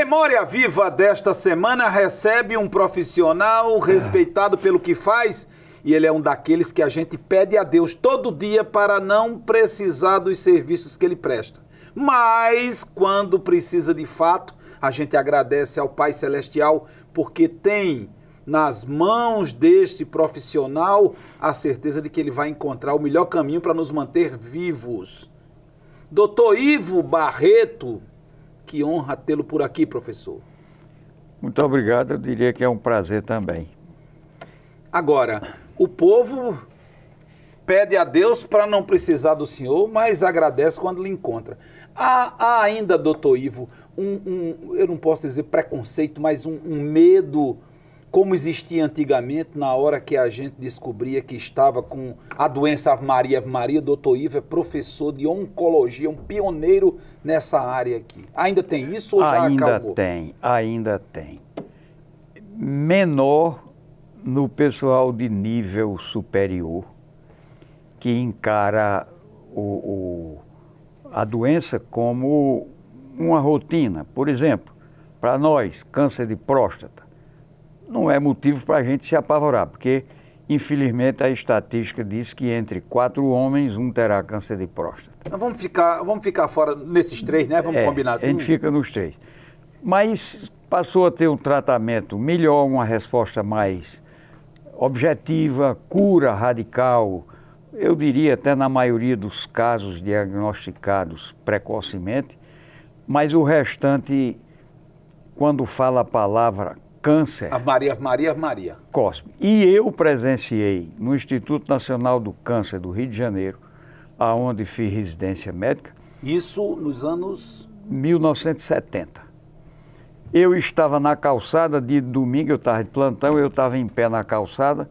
Memória Viva desta semana recebe um profissional respeitado pelo que faz e ele é um daqueles que a gente pede a Deus todo dia para não precisar dos serviços que ele presta. Mas quando precisa de fato, a gente agradece ao Pai Celestial porque tem nas mãos deste profissional a certeza de que ele vai encontrar o melhor caminho para nos manter vivos. Doutor Ivo Barreto, que honra tê-lo por aqui, professor. Muito obrigado, eu diria que é um prazer também. Agora, o povo pede a Deus para não precisar do senhor, mas agradece quando lhe encontra. Há ainda, doutor Ivo, eu não posso dizer preconceito, mas um medo, como existia antigamente, na hora que a gente descobria que estava com a doença Ave Maria. Ave Maria, doutor Ivo é professor de oncologia, um pioneiro nessa área aqui. Ainda tem isso ou já acalmou? Ainda tem. Menor no pessoal de nível superior, que encara a doença como uma rotina. Por exemplo, para nós, câncer de próstata, não é motivo para a gente se apavorar, porque, infelizmente, a estatística diz que entre 4 homens, 1 terá câncer de próstata. Vamos ficar fora nesses 3, né? Vamos combinar assim? A gente fica nos 3. Mas passou a ter um tratamento melhor, uma resposta mais objetiva, cura radical, eu diria até na maioria dos casos diagnosticados precocemente, mas o restante, quando fala a palavra câncer... Ave Maria, Ave Maria, Ave Maria. Cospe. E eu presenciei no Instituto Nacional do Câncer do Rio de Janeiro, aonde fiz residência médica. Isso nos anos... 1970. Eu estava na calçada de domingo, eu estava de plantão, eu estava em pé na calçada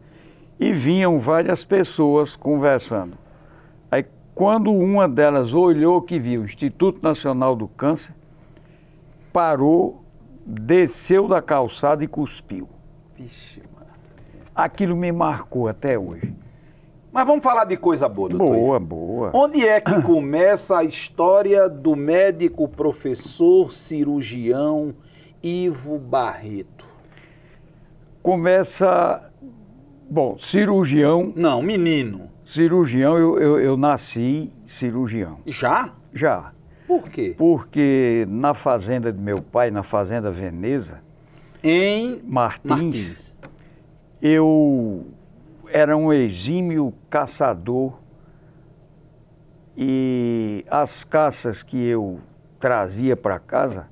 e vinham várias pessoas conversando. Aí, quando uma delas olhou que viu o Instituto Nacional do Câncer, parou, desceu da calçada e cuspiu. Vixe, mano. Aquilo me marcou até hoje. Mas vamos falar de coisa boa, doutor Ivo. Boa. Onde é que começa a história do médico, professor, cirurgião Ivo Barreto? Começa... Bom, cirurgião... Não, menino. Cirurgião, eu nasci cirurgião. Já? Já. Por quê? Porque na fazenda de meu pai, na fazenda Veneza, em Martins, eu era um exímio caçador e as caças que eu trazia para casa,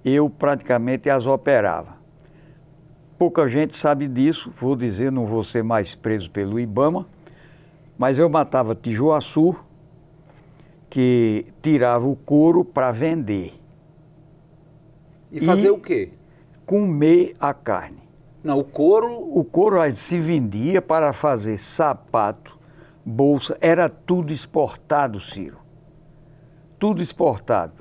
eu praticamente as operava. Pouca gente sabe disso, vou dizer, não vou ser mais preso pelo IBAMA, mas eu matava tijuaçu, que tirava o couro para vender. E fazer o quê? Comer a carne. Não, o couro... O couro se vendia para fazer sapato, bolsa, era tudo exportado, Ciro. Tudo exportado.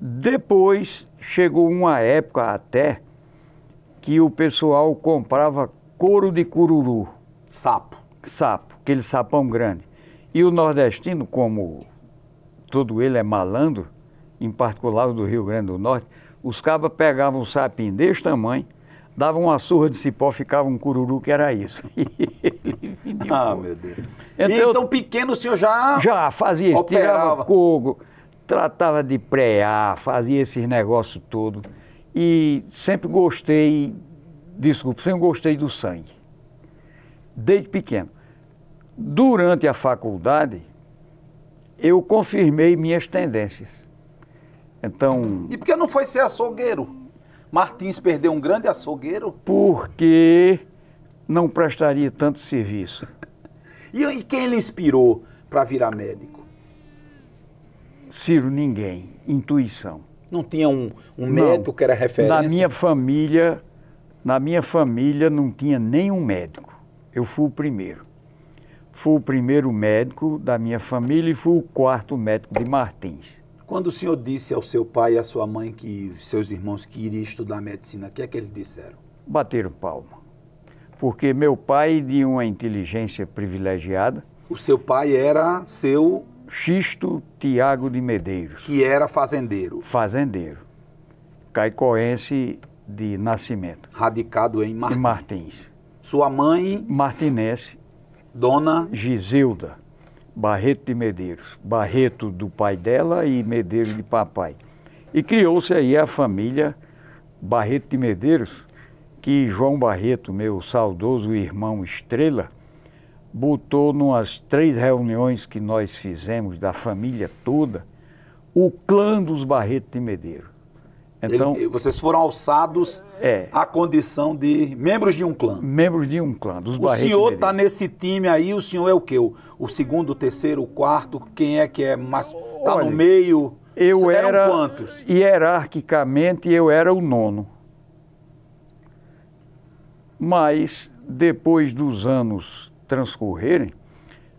Depois chegou uma época até que o pessoal comprava couro de cururu. Sapo. Sapo, aquele sapão grande. E o nordestino, como todo ele é malandro, em particular o do Rio Grande do Norte, os cabas pegavam um sapinho desse tamanho, davam uma surra de cipó, ficava um cururu que era isso. Meu Deus. Então pequeno o senhor já fazia isso, tirava couro, tratava de prear, fazia esses negócios todos. E sempre gostei do sangue, desde pequeno. Durante a faculdade, eu confirmei minhas tendências. Então... E por que não foi ser açougueiro? Martins perdeu um grande açougueiro? Porque não prestaria tanto serviço. E quem lhe inspirou para virar médico? Ciro, ninguém. Intuição. Não tinha um médico que era referência? Na minha família não tinha nenhum médico. Eu fui o primeiro. Fui o primeiro médico da minha família e fui o 4º médico de Martins. Quando o senhor disse ao seu pai e à sua mãe que seus irmãos que iriam estudar medicina, o que é que eles disseram? Bateram palma. Porque meu pai, de uma inteligência privilegiada... O seu pai era Xisto Tiago de Medeiros. Que era fazendeiro. Fazendeiro. caicoense de nascimento. Radicado em Martins. Em Martins. Sua mãe? Martinense. Dona? Giselda Barreto de Medeiros. Barreto do pai dela e Medeiros de papai. E criou-se aí a família Barreto de Medeiros, que João Barreto, meu saudoso irmão Estrela, botou numas 3 reuniões que nós fizemos da família toda, o clã dos Barreto de Medeiros. Então, vocês foram alçados à condição de membros de um clã. Membros de um clã, dos Barreto de Medeiros. O senhor está nesse time aí, o senhor é o quê? O segundo, o terceiro, o quarto? Quem é mais... Está no meio? Eram quantos? Hierarquicamente, eu era o 9º. Mas, depois dos anos transcorrerem,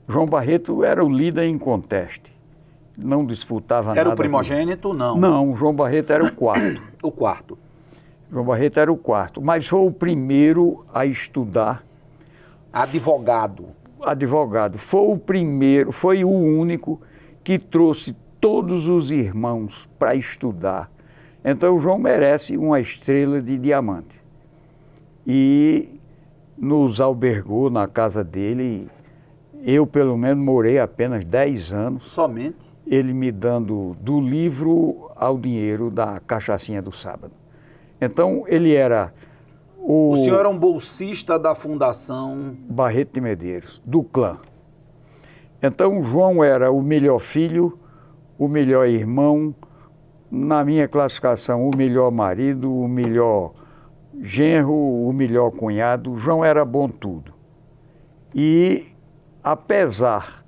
João Barreto era o líder inconteste. Não disputava nada. Era o primogênito, não? Não, João Barreto era o 4º. O 4º. João Barreto era o 4º, mas foi o primeiro a estudar. Advogado. Advogado. Foi o primeiro, foi o único que trouxe todos os irmãos para estudar. Então o João merece uma estrela de diamante. E nos albergou na casa dele. Eu, pelo menos, morei apenas 10 anos. Somente? Ele me dando do livro ao dinheiro da cachaçinha do sábado. Então, ele era o senhor era um bolsista da Fundação Barreto de Medeiros, do clã. Então, o João era o melhor filho, o melhor irmão, na minha classificação, o melhor marido, o melhor genro, o melhor cunhado. O João era bom tudo. E, apesar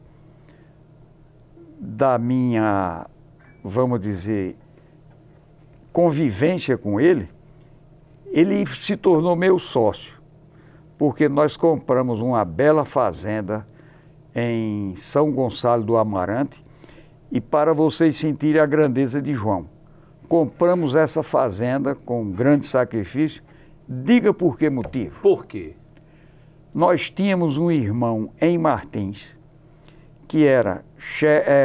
da minha, vamos dizer, convivência com ele se tornou meu sócio, porque nós compramos uma bela fazenda em São Gonçalo do Amarante, e para vocês sentirem a grandeza de João, compramos essa fazenda com grande sacrifício. Diga por que motivo. Por quê? Nós tínhamos um irmão em Martins, que era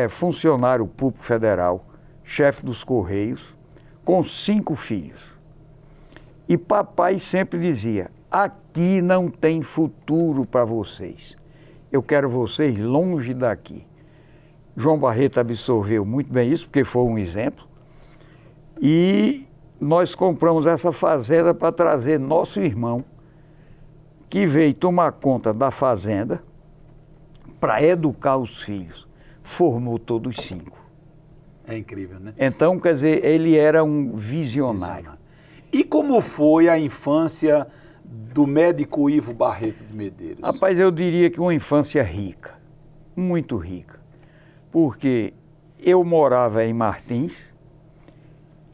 funcionário público federal, chefe dos Correios, com 5 filhos. E papai sempre dizia, aqui não tem futuro para vocês. Eu quero vocês longe daqui. João Barreto absorveu muito bem isso, porque foi um exemplo. E nós compramos essa fazenda para trazer nosso irmão, que veio tomar conta da fazenda para educar os filhos. Formou todos 5. É incrível, né? Então, quer dizer, ele era um visionário. E como foi a infância do médico Ivo Barreto de Medeiros? Rapaz, eu diria que uma infância rica, muito rica. Porque eu morava em Martins,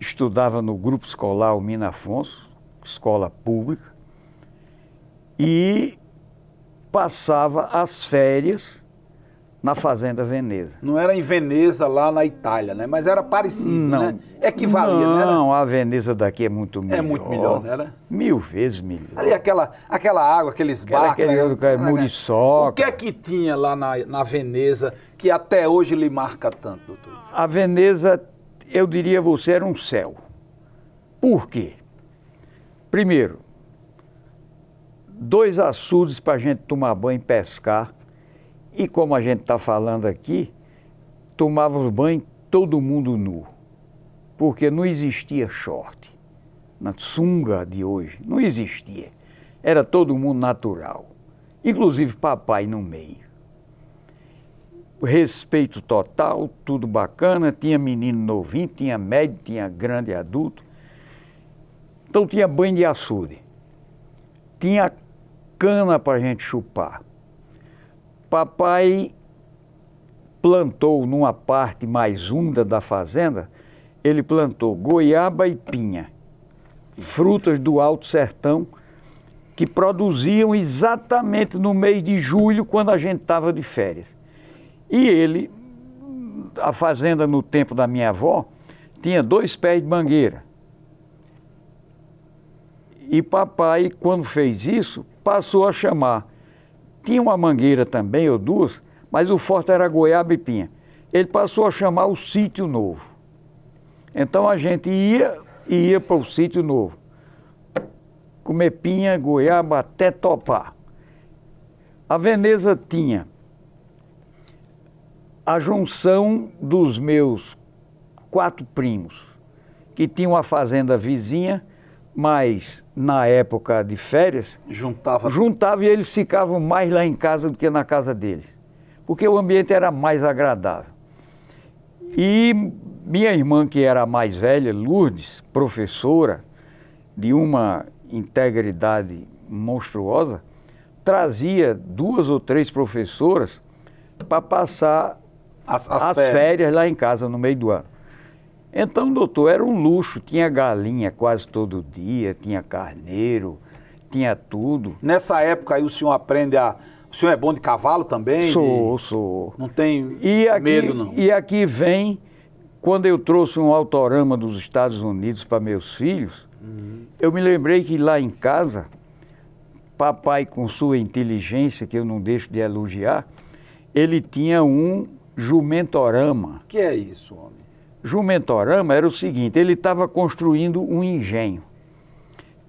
estudava no grupo escolar Mina Afonso, escola pública, e passava as férias na Fazenda Veneza. Não era em Veneza, lá na Itália, né? Mas era parecido, não, né? Equivalia, né? Não, a Veneza daqui é muito melhor. É muito melhor, não era? 1000 vezes melhor. Ali aquela água, aqueles barcos... Muriçoca. O que é que tinha lá na Veneza que até hoje lhe marca tanto, doutor? A Veneza, eu diria a você, era um céu. Por quê? Primeiro, 2 açudes para a gente tomar banho e pescar. E como a gente está falando aqui, tomávamos banho todo mundo nu. Porque não existia short. Na sunga de hoje, não existia. Era todo mundo natural. Inclusive papai no meio. Respeito total, tudo bacana. Tinha menino novinho, tinha médio, tinha grande adulto. Então tinha banho de açude. Tinha cana para a gente chupar. Papai plantou numa parte mais úmida da fazenda, ele plantou goiaba e pinha, frutas do Alto Sertão, que produziam exatamente no mês de julho, quando a gente estava de férias. E ele, a fazenda no tempo da minha avó, tinha 2 pés de mangueira. E papai, quando fez isso, passou a chamar. Tinha uma mangueira também, ou 2, mas o forte era goiaba e pinha. Ele passou a chamar o Sítio Novo. Então a gente ia e ia para o sítio novo. Comer pinha, goiaba, até topar. A Veneza tinha a junção dos meus 4 primos, que tinham uma fazenda vizinha, mas na época de férias, juntava e eles ficavam mais lá em casa do que na casa deles, porque o ambiente era mais agradável. E minha irmã, que era a mais velha, Lourdes, professora de uma integridade monstruosa, trazia 2 ou 3 professoras para passar as férias lá em casa no meio do ano. Então, doutor, era um luxo, tinha galinha quase todo dia, tinha carneiro, tinha tudo. Nessa época aí o senhor aprende a... O senhor é bom de cavalo também? Sou. Não tem medo, não? E aqui vem, quando eu trouxe um autorama dos Estados Unidos para meus filhos, eu me lembrei que lá em casa, papai, com sua inteligência, que eu não deixo de elogiar, ele tinha um jumentorama. O que é isso, homem? Jumentorama era o seguinte, ele estava construindo um engenho.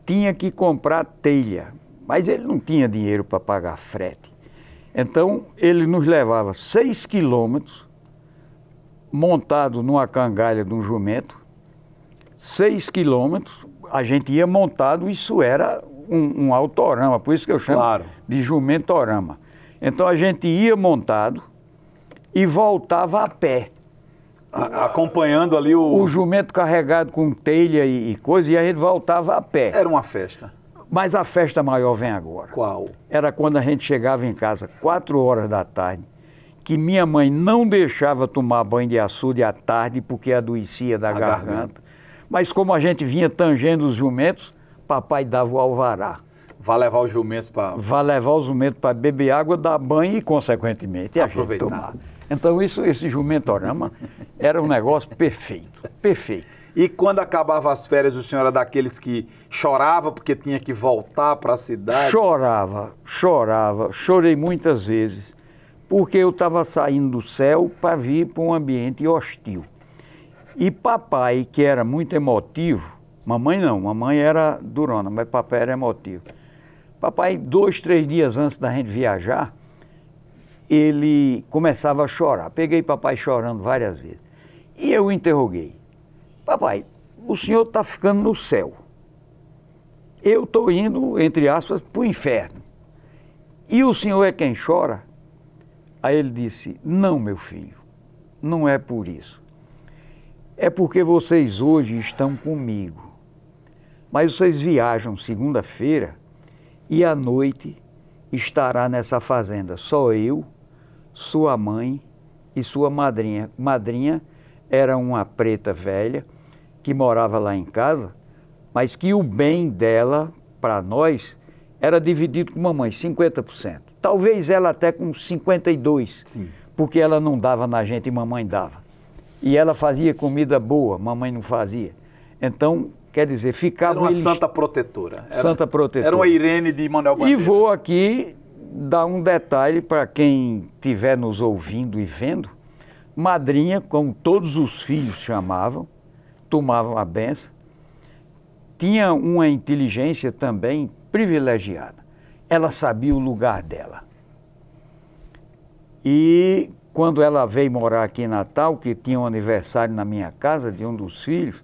Tinha que comprar telha, mas ele não tinha dinheiro para pagar frete. Então, ele nos levava 6 quilômetros, montado numa cangalha de um jumento, 6 quilômetros, a gente ia montado, isso era um autorama, por isso que eu chamo de jumentorama. Então, a gente ia montado e voltava a pé. Acompanhando ali o jumento carregado com telha e coisa, e a gente voltava a pé. Era uma festa. Mas a festa maior vem agora. Qual? Era quando a gente chegava em casa, 4 horas da tarde, que minha mãe não deixava tomar banho de açude à tarde porque adoecia da garganta. Mas como a gente vinha tangendo os jumentos, papai dava o alvará. Vai levar os jumentos para... Vai levar os jumentos para beber água, dar banho e, consequentemente, a gente tomar. Então, esse jumentorama era um negócio perfeito, perfeito. E quando acabava as férias, o senhor era daqueles que chorava porque tinha que voltar para a cidade? Chorei muitas vezes, porque eu estava saindo do céu para vir para um ambiente hostil. E papai, que era muito emotivo, mamãe não, mamãe era durona, mas papai era emotivo. Papai, 2, 3 dias antes da gente viajar, ele começava a chorar. Peguei papai chorando várias vezes. E eu o interroguei. Papai, o senhor está ficando no céu. Eu estou indo, entre aspas, para o inferno. E o senhor é quem chora? Aí ele disse, não, meu filho, não é por isso. É porque vocês hoje estão comigo. Mas vocês viajam segunda-feira e à noite estará nessa fazenda só eu, sua mãe e sua madrinha. Madrinha era uma preta velha que morava lá em casa, mas que o bem dela, para nós, era dividido com mamãe, 50%. Talvez ela até com 52%, Sim. Porque ela não dava na gente e mamãe dava. E ela fazia comida boa, mamãe não fazia. Então, quer dizer, ficava... Era uma santa protetora. Santa protetora. Era uma Irene de Manuel Bandeira. E vou aqui dar um detalhe para quem estiver nos ouvindo e vendo. Madrinha, como todos os filhos chamavam, tomavam a benção, tinha uma inteligência também privilegiada. Ela sabia o lugar dela. E quando ela veio morar aqui em Natal, que tinha um aniversário na minha casa de um dos filhos,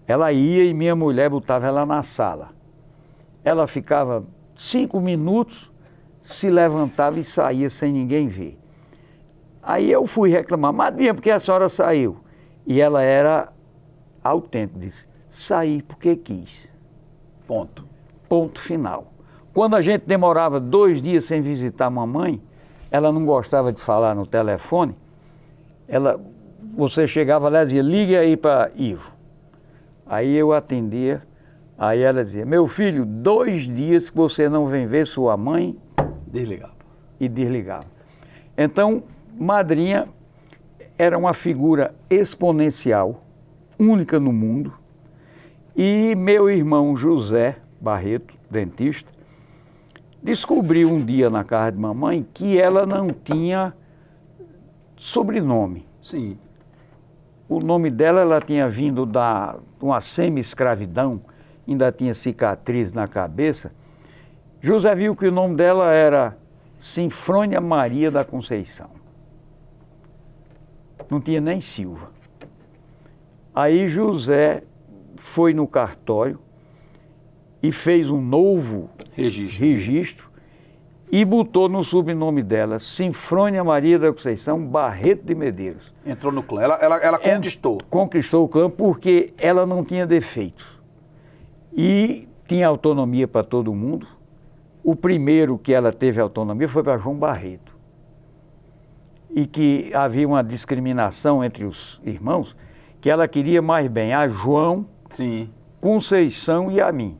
ela ia e minha mulher botava ela na sala. Ela ficava 5 minutos, se levantava e saía sem ninguém ver. Aí eu fui reclamar, madrinha, por que a senhora saiu? E ela era autêntica, disse, saí porque quis. Ponto. Ponto final. Quando a gente demorava 2 dias sem visitar a mamãe, ela não gostava de falar no telefone, você chegava lá e dizia, ligue aí para Ivo. Aí eu atendia, aí ela dizia, meu filho, 2 dias que você não vem ver sua mãe... Desligava. E desligava. Então, madrinha era uma figura exponencial, única no mundo, e meu irmão José Barreto, dentista, descobriu um dia na casa de mamãe que ela não tinha sobrenome. Sim. O nome dela, ela tinha vindo de uma semi-escravidão, ainda tinha cicatriz na cabeça. José viu que o nome dela era Sinfrônia Maria da Conceição. Não tinha nem Silva. Aí José foi no cartório e fez um novo registro e botou no sobrenome dela Sinfrônia Maria da Conceição Barreto de Medeiros. Entrou no clã, ela conquistou. Conquistou o clã porque ela não tinha defeitos e tinha autonomia para todo mundo. O primeiro que ela teve autonomia foi para João Barreto. E que havia uma discriminação entre os irmãos, que ela queria mais bem a João, sim, Conceição e a mim.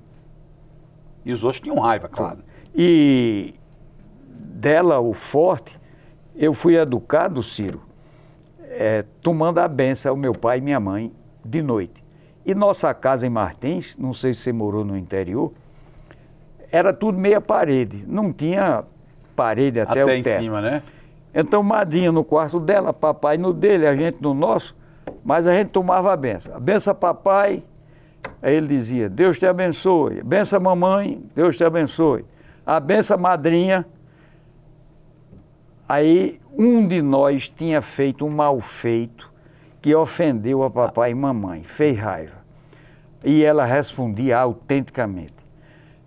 E os outros tinham raiva, claro. E dela, o forte, eu fui educado, Ciro, tomando a benção ao meu pai e minha mãe de noite. E nossa casa em Martins, não sei se você morou no interior, era tudo meia parede, não tinha parede até o teto. Até em cima, né? Então, madrinha no quarto dela, papai no dele, a gente no nosso, mas a gente tomava a benção. A benção papai, aí ele dizia, Deus te abençoe. A benção mamãe, Deus te abençoe. A benção madrinha. Aí um de nós tinha feito um mal feito que ofendeu a papai e mamãe, fez raiva. E ela respondia autenticamente,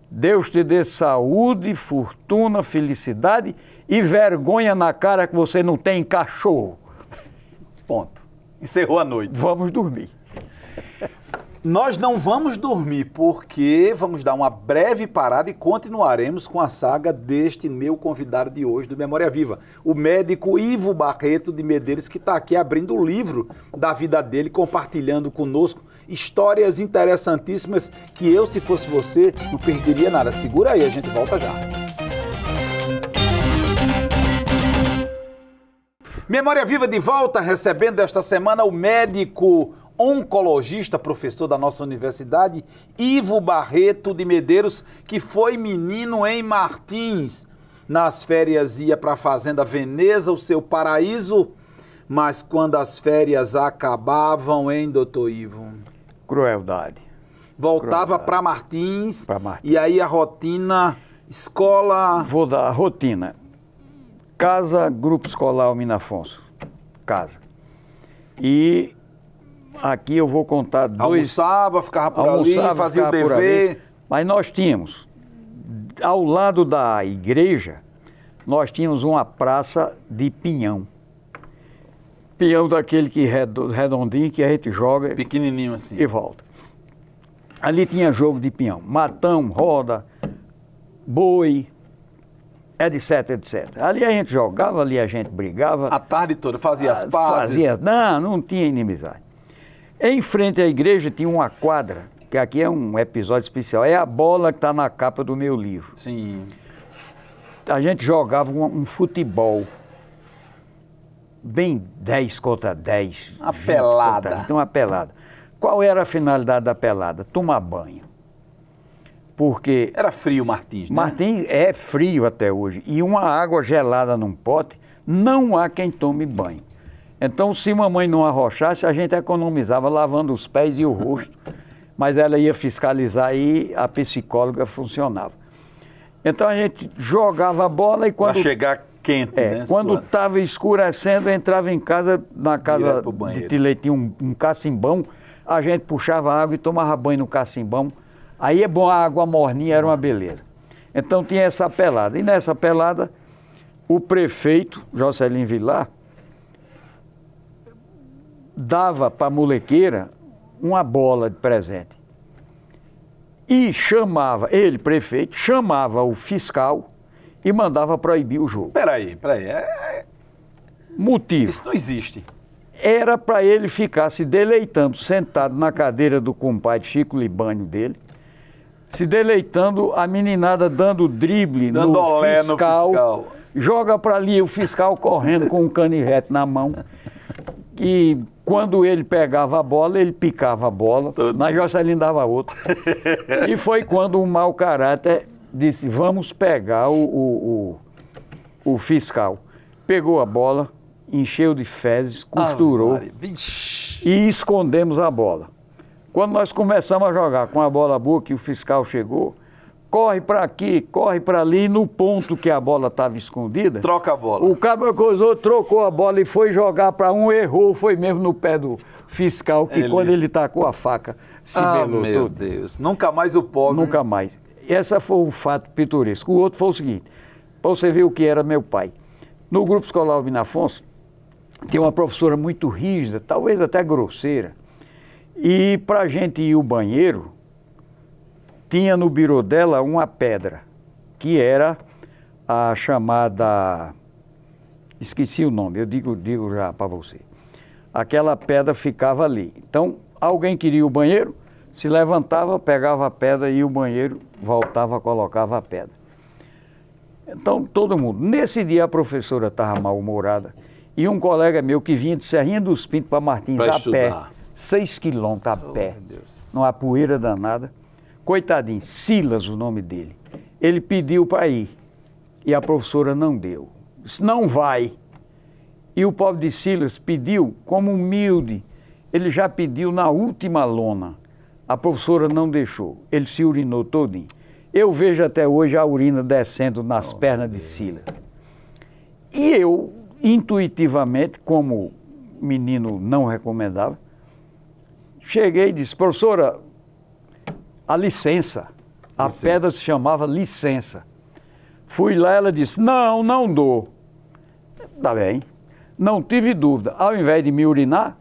Deus te dê saúde, fortuna, felicidade e vergonha na cara que você não tem cachorro. Ponto. Encerrou a noite. Vamos dormir. Nós não vamos dormir porque vamos dar uma breve parada e continuaremos com a saga deste meu convidado de hoje do Memória Viva, o médico Ivo Barreto de Medeiros, que está aqui abrindo o livro da vida dele, compartilhando conosco histórias interessantíssimas que eu, se fosse você, não perderia nada. Segura aí, a gente volta já. Memória Viva de volta, recebendo esta semana o médico oncologista, professor da nossa universidade, Ivo Barreto de Medeiros, que foi menino em Martins. Nas férias ia para a fazenda Veneza, o seu paraíso, mas quando as férias acabavam, hein, doutor Ivo? Crueldade. Voltava para Martins, e aí a rotina, escola... Vou dar a rotina. Casa, Grupo Escolar Almina Afonso. Casa. E aqui eu vou contar dois... Almoçava, ficava por ali, fazia o dever. Mas nós tínhamos, ao lado da igreja, nós tínhamos uma praça de pinhão. Pinhão daquele que redondinho, que a gente joga... Pequenininho assim. E volta. Ali tinha jogo de pinhão. Matão, roda, boi, etc, etc. Ali a gente jogava, ali a gente brigava. A tarde toda, fazia as pazes. Não tinha inimizade. Em frente à igreja tinha uma quadra, que aqui é um episódio especial. É a bola que está na capa do meu livro. Sim. A gente jogava um futebol. Bem 10 contra 10. Uma pelada. Uma pelada. Qual era a finalidade da pelada? Tomar banho. Porque... Era frio Martins, né? Martins é frio até hoje. E uma água gelada num pote, não há quem tome banho. Então, se mamãe não arrochasse, a gente economizava lavando os pés e o rosto. Mas ela ia fiscalizar e a psicóloga funcionava. Então, a gente jogava a bola e quando... Para chegar quente, né? Quando estava escurecendo, eu entrava em casa, na casa de Tilei tinha um cacimbão, a gente puxava água e tomava banho no cacimbão. Aí é bom, a água morninha era uma beleza. Então tinha essa pelada. E nessa pelada, o prefeito, Jocelyn Vilar, dava para a molequeira uma bola de presente. E chamava, ele, prefeito, chamava o fiscal e mandava proibir o jogo. Peraí. Motivo. Isso não existe. Era para ele ficar se deleitando, sentado na cadeira do compadre Chico Libânio dele, se deleitando, a meninada dando drible no fiscal, joga para ali o fiscal correndo com um canivete na mão, e quando ele pegava a bola, ele picava a bola, na Jocelyn dava outra. E foi quando o mau caráter disse, vamos pegar o fiscal. Pegou a bola, encheu de fezes, costurou e escondemos a bola. Quando nós começamos a jogar com a bola boa, que o fiscal chegou, corre para aqui, corre para ali, no ponto que a bola estava escondida. Troca a bola. O cabo coisou, trocou a bola e foi jogar para um, errou, foi mesmo no pé do fiscal, que quando ele tacou a faca, se belou meu todo. Deus, nunca mais o pobre. Nunca mais. Esse foi um fato pitoresco. O outro foi o seguinte, para você ver o que era meu pai. No grupo escolar Albino Afonso, tem uma professora muito rígida, talvez até grosseira, e para a gente ir ao banheiro, tinha no birô dela uma pedra, que era a chamada, esqueci o nome, eu digo já para você. Aquela pedra ficava ali. Então, alguém queria ir ao banheiro, se levantava, pegava a pedra e ia ao banheiro, voltava, colocava a pedra. Então, todo mundo. Nesse dia a professora estava mal-humorada e um colega meu que vinha de Serrinha dos Pintos para Martins a pé, 6 quilômetros a pé, numa poeira danada. Coitadinho, Silas o nome dele. Ele pediu para ir e a professora não deu. Disse, não vai. E o pobre de Silas pediu como humilde. Ele já pediu na última lona. A professora não deixou. Ele se urinou todinho. Eu vejo até hoje a urina descendo nas pernas de Silas. E eu, intuitivamente, como menino não recomendava, cheguei e disse, professora, a licença. A pedra se chamava licença. Fui lá, ela disse, não, não dou. Tá bem. Não tive dúvida. Ao invés de me urinar,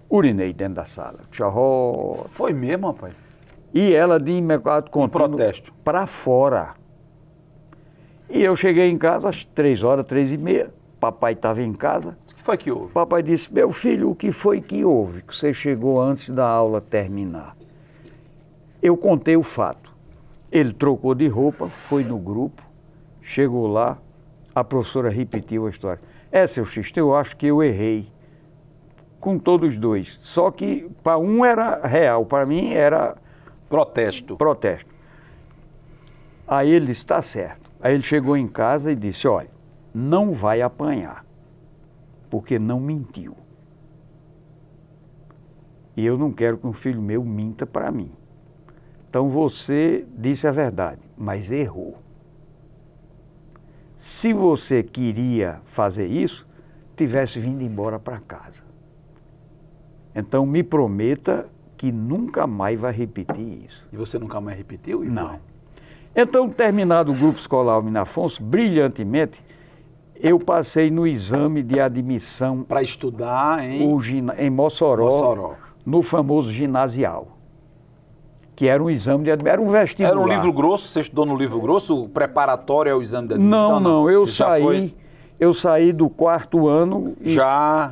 urinei dentro da sala. Foi mesmo, rapaz? E ela de imediato contínuo protesto para fora. E eu cheguei em casa às 3h, 3h30. Papai estava em casa. O que foi que houve? Papai disse, meu filho, o que foi que houve? Que você chegou antes da aula terminar. Eu contei o fato. Ele trocou de roupa, foi no grupo, chegou lá, a professora repetiu a história. Seu Xisto, eu acho que eu errei. Com todos os dois. Só que para um era real, para mim era... Protesto. Aí ele disse, está certo. Aí ele chegou em casa e disse, olha, não vai apanhar, porque não mentiu. E eu não quero que um filho meu minta para mim. Então você disse a verdade, mas errou. Se você queria fazer isso, tivesse vindo embora para casa. Então me prometa que nunca mais vai repetir isso. E você nunca mais repetiu? Não. Então, terminado o grupo escolar Albino Afonso, brilhantemente, eu passei no exame de admissão... Para estudar em Mossoró, no famoso ginasial. Que era um exame de admissão, era um vestibular. Era um livro grosso? Você estudou no livro grosso, o preparatório ao exame de admissão? Não, eu saí do 4º ano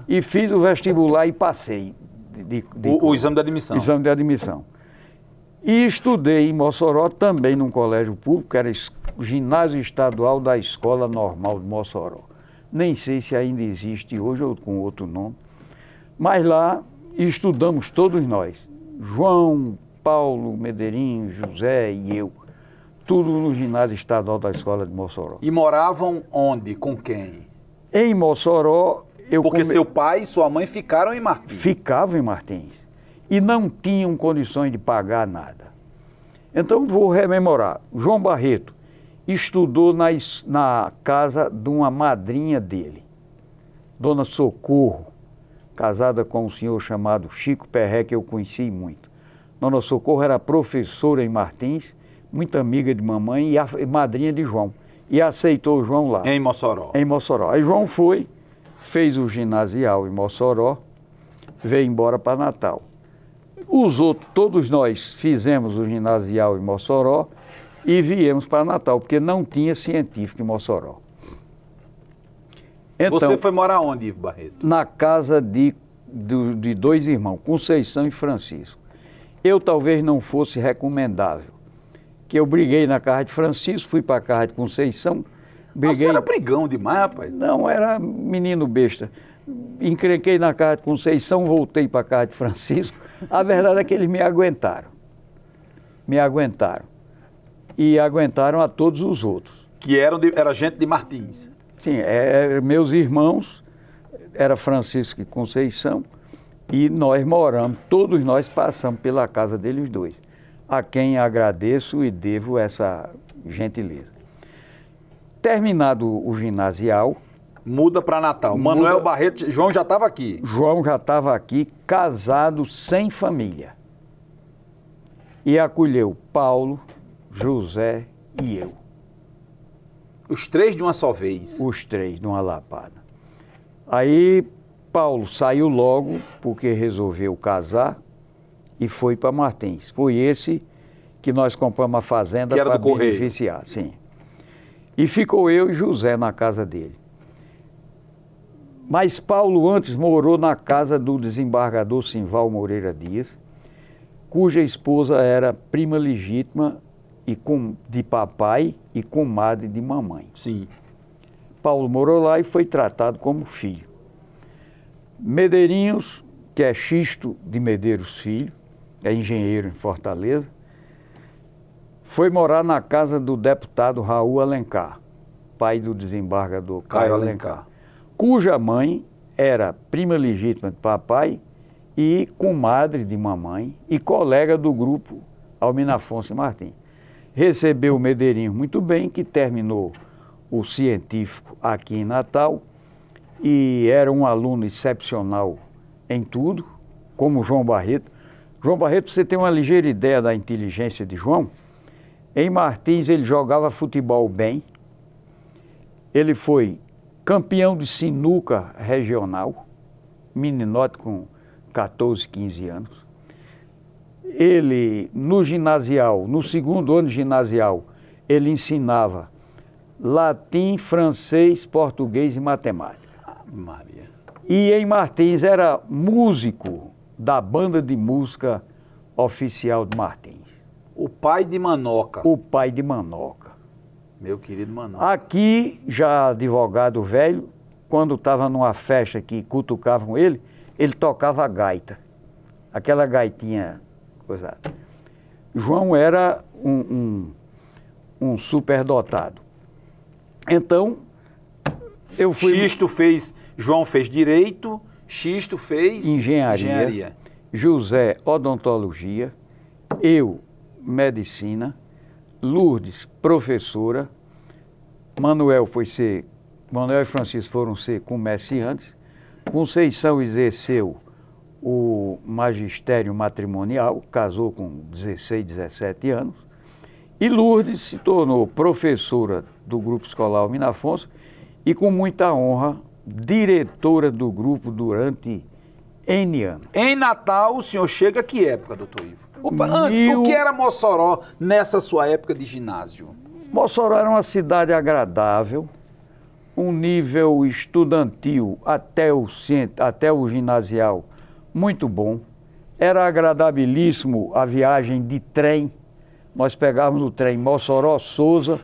e fiz o vestibular e passei. O exame de admissão. Exame de admissão. E estudei em Mossoró, também num colégio público, que era o ginásio estadual da Escola Normal de Mossoró. Nem sei se ainda existe hoje ou com outro nome. Mas lá estudamos todos nós. João, Paulo, Medeirinho, José e eu. Tudo no ginásio estadual da Escola de Mossoró. E moravam onde? Com quem? Em Mossoró... Porque seu pai e sua mãe ficaram em Martins. Ficavam em Martins. E não tinham condições de pagar nada. Então vou rememorar. João Barreto estudou na casa de uma madrinha dele, Dona Socorro, casada com um senhor chamado Chico Perré, que eu conheci muito. Dona Socorro era professora em Martins, muito amiga de mamãe e a madrinha de João. E aceitou o João lá. Em Mossoró. Em Mossoró. Aí João foi, fez o ginasial em Mossoró, veio embora para Natal. Os outros, todos nós fizemos o ginasial em Mossoró e viemos para Natal, porque não tinha científico em Mossoró. Então, você foi morar onde, Ivo Barreto? Na casa de 2 irmãos, Conceição e Francisco. Eu talvez não fosse recomendável, que eu briguei na casa de Francisco, fui para a casa de Conceição. Briguei... Você era brigão demais, rapaz? Não, era menino besta. Encrenquei na casa de Conceição, voltei para a casa de Francisco. A verdade é que eles me aguentaram. Me aguentaram. E aguentaram a todos os outros. Que era gente de Martins. Sim, meus irmãos era Francisco e Conceição, e nós moramos, todos nós passamos pela casa deles dois, a quem agradeço e devo essa gentileza. Terminado o ginasial... Muda para Natal. Manuel Barreto, João já estava aqui. João já estava aqui, casado, sem família. E acolheu Paulo, José e eu. Os três de uma só vez? Os três, de uma lapada. Aí Paulo saiu logo, porque resolveu casar, e foi para Martins. Foi esse que nós compramos a fazenda para beneficiar, sim. E ficou eu e José na casa dele. Mas Paulo antes morou na casa do desembargador Simval Moreira Dias, cuja esposa era prima legítima de papai e comadre de mamãe. Sim. Paulo morou lá e foi tratado como filho. Medeirinhos, que é Xisto de Medeiros Filho, é engenheiro em Fortaleza, foi morar na casa do deputado Raul Alencar, pai do desembargador Caio Alencar, cuja mãe era prima legítima de papai e comadre de mamãe e colega do grupo Almino Afonso e Martins. Recebeu o Medeirinho muito bem, que terminou o científico aqui em Natal e era um aluno excepcional em tudo, como João Barreto. João Barreto, você tem uma ligeira ideia da inteligência de João? Em Martins ele jogava futebol bem, ele foi campeão de sinuca regional, meninote com 14, 15 anos. Ele, no ginasial, no segundo ano ginasial, ele ensinava latim, francês, português e matemática. Maria. E em Martins era músico da banda de música oficial de Martins. O pai de Manoca. O pai de Manoca. Meu querido Manoca. Aqui, já advogado velho, quando estava numa festa que cutucavam ele tocava gaita. Aquela gaitinha coisa. João era um superdotado. Então, eu fui... João fez Direito, Xisto fez... Engenharia. José, Odontologia, eu, Medicina, Lourdes, professora, Manuel e Francisco foram ser comerciantes, Conceição exerceu o magistério matrimonial, casou com 16, 17 anos, e Lourdes se tornou professora do Grupo Escolar Almino Afonso e, com muita honra, diretora do grupo durante N anos. Em Natal, o senhor chega a que época, doutor Ivo? Antes, o que era Mossoró nessa sua época de ginásio? Mossoró era uma cidade agradável, um nível estudantil até o ginasial muito bom. Era agradabilíssimo a viagem de trem. Nós pegávamos o trem Mossoró-Souza,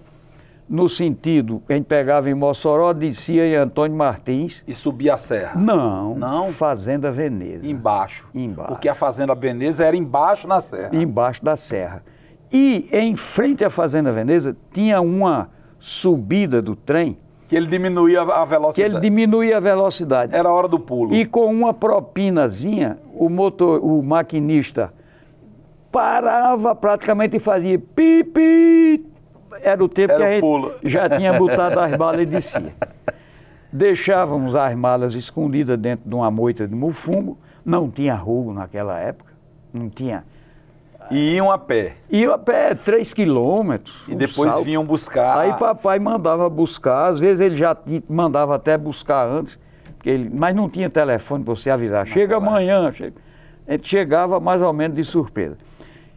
no sentido que a gente pegava em Mossoró, descia em Antônio Martins. E subia a serra? Não. Fazenda Veneza. Embaixo. Porque a Fazenda Veneza era embaixo na serra. Embaixo da serra. E em frente à Fazenda Veneza tinha uma subida do trem. Que ele diminuía a velocidade. Era a hora do pulo. E com uma propinazinha, o maquinista parava praticamente e fazia pipi. Era o tempo que a gente já tinha botado as balas e descia. Deixávamos as malas escondidas dentro de uma moita de mufumbo. Não tinha rugo naquela época. Não tinha. E iam a pé? Iam a pé, 3 quilômetros. E depois vinham buscar? Aí papai mandava buscar. Às vezes ele já mandava até buscar antes. Mas não tinha telefone para você avisar. Chega amanhã. A gente chegava mais ou menos de surpresa.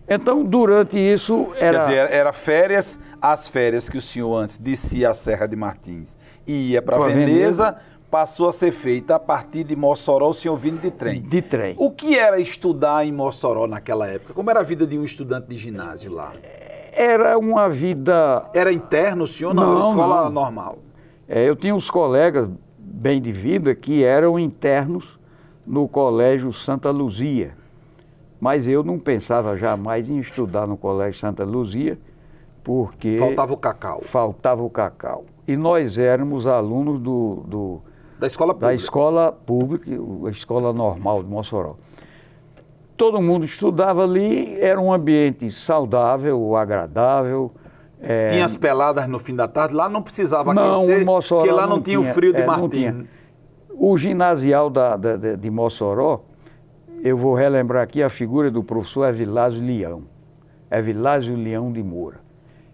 Então, durante isso, era... Quer dizer, era férias, as férias que o senhor antes descia a Serra de Martins e ia para Veneza, passou a ser feita a partir de Mossoró, o senhor vindo de trem. De trem. O que era estudar em Mossoró naquela época? Como era a vida de um estudante de ginásio lá? Era uma vida... Era interno, o senhor? Não, era escola normal. Eu tinha uns colegas bem de vida que eram internos no Colégio Santa Luzia. Mas eu não pensava jamais em estudar no Colégio Santa Luzia, porque... Faltava o cacau. Faltava o cacau. E nós éramos alunos Da escola pública. Da escola pública, a escola normal de Mossoró. Todo mundo estudava ali, era um ambiente saudável, agradável. Tinha as peladas no fim da tarde, lá não precisava Não, aquecer, Mossoró porque lá não tinha o frio de não Martim. tinha. O ginasial de Mossoró, eu vou relembrar aqui a figura do professor Evilásio Leão. Evilásio Leão de Moura.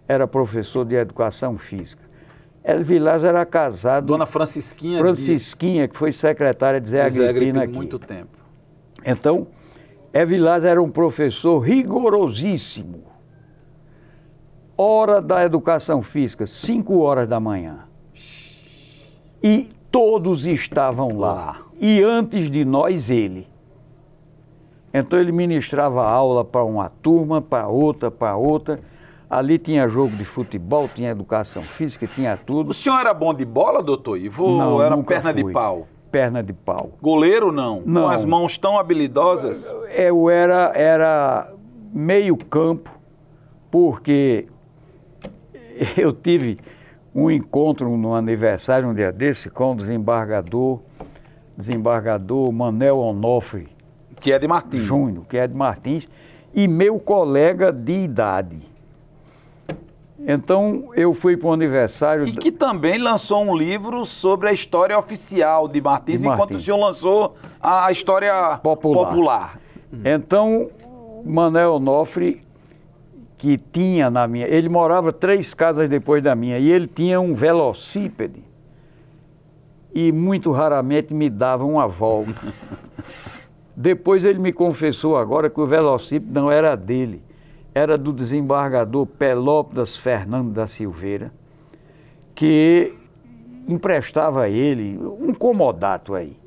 Era professor de educação física. Evilásio era casado... Dona Francisquinha. Francisquinha, que foi secretária de Zé Agripina aqui. Muito tempo. Então, Evilásio era um professor rigorosíssimo. Hora da educação física, 5 horas da manhã. E todos estavam lá. E antes de nós, ele. Então ele ministrava aula para uma turma, para outra, para outra. Ali tinha jogo de futebol, tinha educação física, tinha tudo. O senhor era bom de bola, doutor Ivo? Não, ou era nunca perna fui. de pau? Perna de pau. Goleiro não? Não. Com as mãos tão habilidosas? Eu era meio campo, porque eu tive um encontro no aniversário, um dia desse, com o desembargador Manel Onofre. Que é de Martins. Júnior, que é de Martins, e meu colega de idade. Então, eu fui para o aniversário... E que também lançou um livro sobre a história oficial de Martins, enquanto o senhor lançou a história popular. Então, Manel Onofre, que tinha na minha... Ele morava 3 casas depois da minha, e ele tinha um velocípede. E muito raramente me dava uma volta. Depois ele me confessou agora que o velocípede não era dele. Era do desembargador Pelópidas Fernando da Silveira, que emprestava a ele um comodato aí.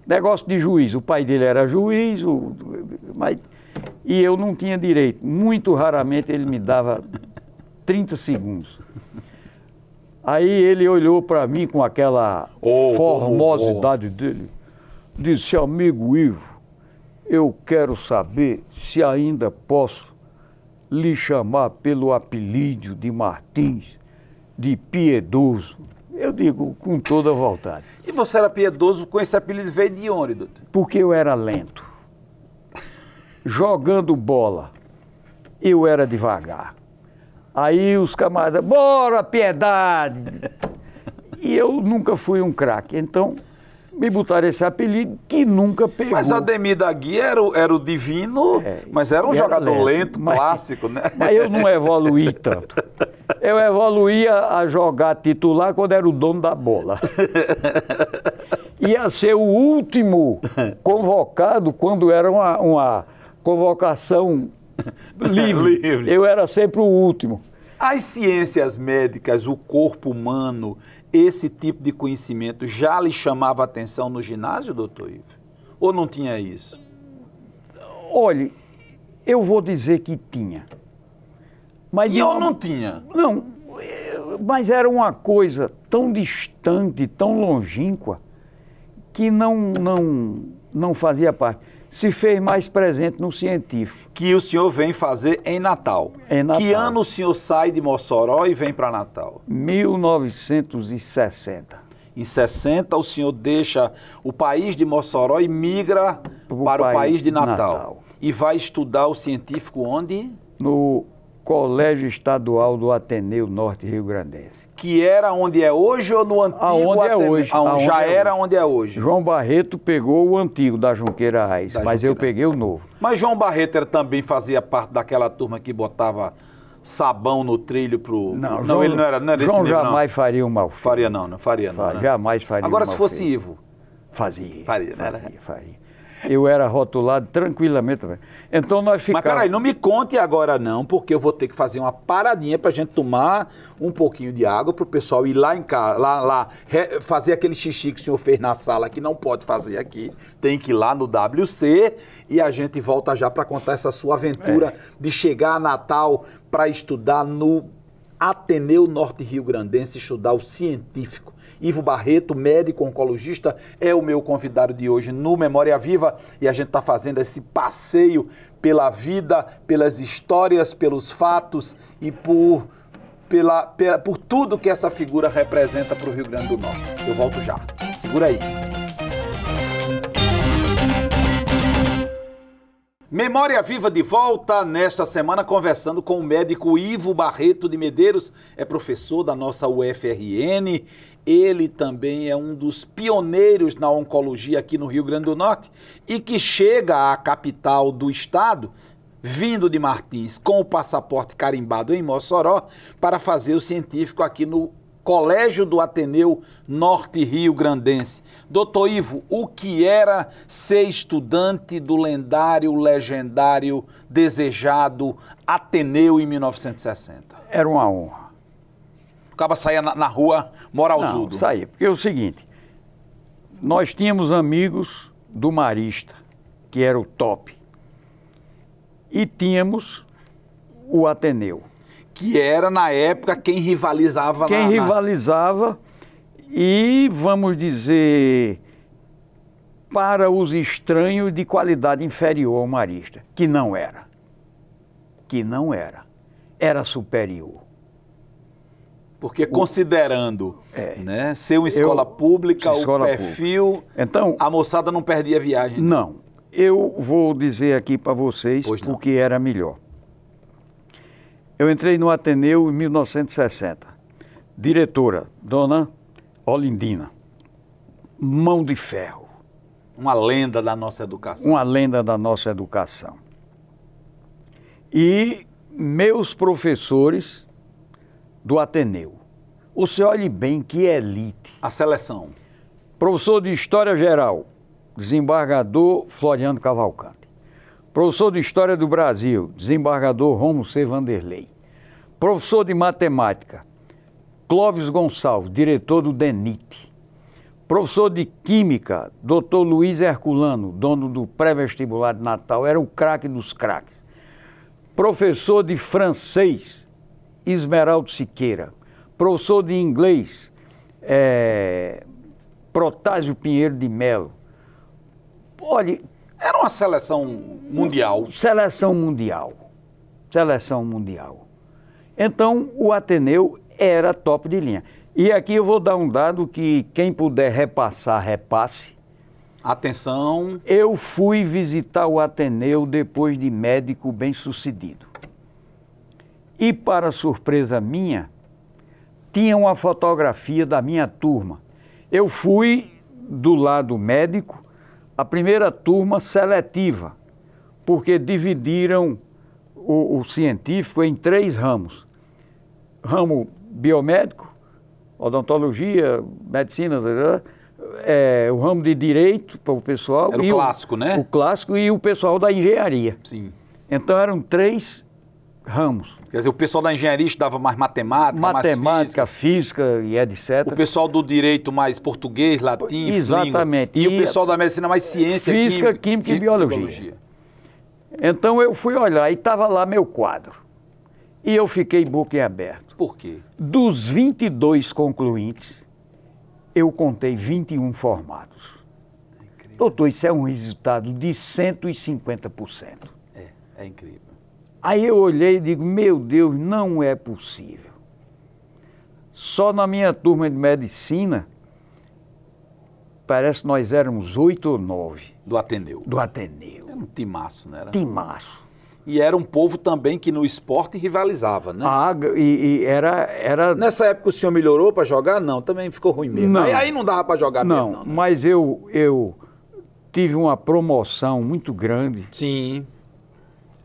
Negócio de juiz. O pai dele era juiz, e eu não tinha direito. Muito raramente ele me dava 30 segundos. Aí ele olhou para mim com aquela formosidade dele, disse: amigo Ivo, eu quero saber se ainda posso lhe chamar pelo apelido de Martins, de piedoso. Eu digo com toda a vontade. E você era piedoso, com esse apelido veio de onde, doutor? Porque eu era lento. Jogando bola, eu era devagar. Aí os camaradas, bora, Piedade! E eu nunca fui um craque, então me botaram esse apelido que nunca pegou. Mas Ademir da Guia era o divino, mas era um jogador lento, clássico, né? Mas eu não evoluí tanto. Eu evoluía a jogar titular quando era o dono da bola. Ia ser o último convocado quando era uma convocação livre. Eu era sempre o último. As ciências médicas, o corpo humano, esse tipo de conhecimento já lhe chamava a atenção no ginásio, doutor Ivo? Ou não tinha isso? Olhe, eu vou dizer que tinha. Mas ou não tinha? Não, mas era uma coisa tão distante, tão longínqua, que não fazia parte. Se fez mais presente no científico. Que o senhor vem fazer em Natal. Em Natal. Que ano o senhor sai de Mossoró e vem para Natal? 1960. Em 60 o senhor deixa o país de Mossoró e migra para o país de Natal. E vai estudar o científico onde? No Colégio Estadual do Ateneu Norte Rio Grandense. Que era onde é hoje ou no antigo Aonde é Ateneu? hoje. Já era onde é hoje. João Barreto pegou o antigo da Junqueira Raiz, mas eu peguei o novo. Mas João Barreto também fazia parte daquela turma que botava sabão no trilho pro... Não, ele não era desse João nível, jamais faria um mal feito. Faria não. Jamais faria Agora, um mal se fosse feito. Ivo? Faria, né? Faria. Eu era rotulado tranquilamente. Então nós ficávamos... Mas peraí, não me conte agora não, porque eu vou ter que fazer uma paradinha pra gente tomar um pouquinho de água pro pessoal ir lá em casa, fazer aquele xixi que o senhor fez na sala, que não pode fazer aqui, tem que ir lá no WC, e a gente volta já para contar essa sua aventura de chegar a Natal para estudar no Ateneu Norte Rio Grandense, estudar o científico. Ivo Barreto, médico oncologista, é o meu convidado de hoje no Memória Viva, e a gente está fazendo esse passeio pela vida, pelas histórias, pelos fatos e por tudo que essa figura representa para o Rio Grande do Norte. Eu volto já. Segura aí. Memória Viva de volta nesta semana conversando com o médico Ivo Barreto de Medeiros, é professor da nossa UFRN, ele também é um dos pioneiros na oncologia aqui no Rio Grande do Norte e que chega à capital do estado, vindo de Martins com o passaporte carimbado em Mossoró para fazer o científico aqui no Colégio do Ateneu Norte Rio Grandense. Doutor Ivo, o que era ser estudante do lendário, legendário, desejado Ateneu em 1960? Era uma honra. O cara saía na rua moralzudo. Não, saía, porque é o seguinte, nós tínhamos amigos do Marista, que era o top, e tínhamos o Ateneu. Que era, na época, quem rivalizava. Quem rivalizava e, vamos dizer, para os estranhos de qualidade inferior ao Marista, que não era. Que não era. Era superior. Porque considerando né, ser uma escola pública, o perfil, então, a moçada não perdia viagem. Não. Eu vou dizer aqui para vocês porque era melhor. Eu entrei no Ateneu em 1960. Diretora, dona Olindina. Mão de ferro. Uma lenda da nossa educação. Uma lenda da nossa educação. E meus professores do Ateneu. Você olhe bem que elite. A seleção. Professor de História Geral, desembargador Floriano Cavalcante. Professor de História do Brasil, desembargador Romo C. Vanderlei. Professor de Matemática, Clóvis Gonçalves, diretor do DENIT. Professor de Química, Dr. Luiz Herculano, dono do pré-vestibular de Natal, era o craque dos craques. Professor de Francês, Esmeraldo Siqueira. Professor de Inglês, Protásio Pinheiro de Melo. Olha, era uma seleção mundial. Seleção mundial. Seleção mundial. Então, o Ateneu era top de linha. E aqui eu vou dar um dado que quem puder repassar, repasse. Atenção. Eu fui visitar o Ateneu depois de médico bem-sucedido. E, para surpresa minha, tinha uma fotografia da minha turma. Eu fui do lado médico, a primeira turma seletiva, porque dividiram o científico em 3 ramos. Ramo biomédico, odontologia, medicina, o ramo de direito para o pessoal. Era o clássico, né? O clássico e o pessoal da engenharia. Sim. Então eram 3 ramos. Quer dizer, o pessoal da engenharia estudava mais matemática, matemática, física e etc. O pessoal do direito mais português, latim, exatamente. E o pessoal da medicina mais ciência, física, química e biologia. Então eu fui olhar e estava lá meu quadro. E eu fiquei boquiaberto. Por quê? Dos 22 concluintes, eu contei 21 formados. Doutor, isso é um resultado de 150%. É incrível. Aí eu olhei e digo, meu Deus, não é possível. Só na minha turma de medicina, parece que nós éramos 8 ou 9. Do Ateneu. Do Ateneu. Era um timaço, não era? Timaço. E era um povo também que no esporte rivalizava, né? Era... Nessa época o senhor melhorou para jogar? Não, também ficou ruim mesmo. Não. Aí não dava para jogar mesmo, não. Né? Mas eu tive uma promoção muito grande. Sim.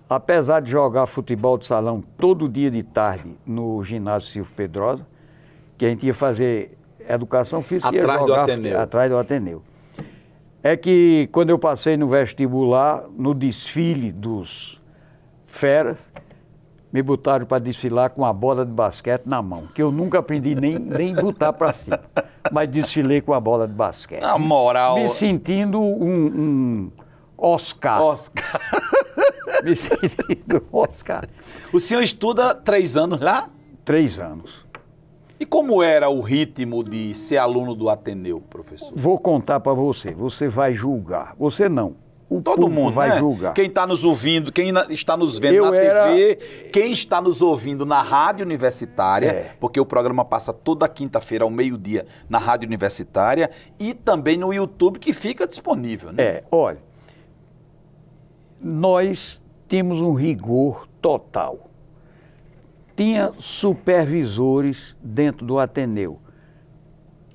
Apesar de jogar futebol de salão todo dia de tarde no ginásio Silvio Pedrosa, que a gente ia fazer educação física e ia jogar do Ateneu. Atrás do Ateneu. É que quando eu passei no vestibular, no desfile dos feras, me botaram para desfilar com a bola de basquete na mão, que eu nunca aprendi nem botar para cima, mas desfilei com a bola de basquete. A moral. Me sentindo um Oscar. Me sentindo Oscar. O senhor estuda 3 anos lá? 3 anos. E como era o ritmo de ser aluno do Ateneu, professor? Vou contar para você, você vai julgar. Você não, o Todo público mundo vai né? julgar. Quem está nos ouvindo, quem está nos vendo na TV, quem está nos ouvindo na rádio universitária, porque o programa passa toda quinta-feira ao meio-dia na rádio universitária e também no YouTube, que fica disponível. Né? Olha, nós temos um rigor total. Tinha supervisores dentro do Ateneu,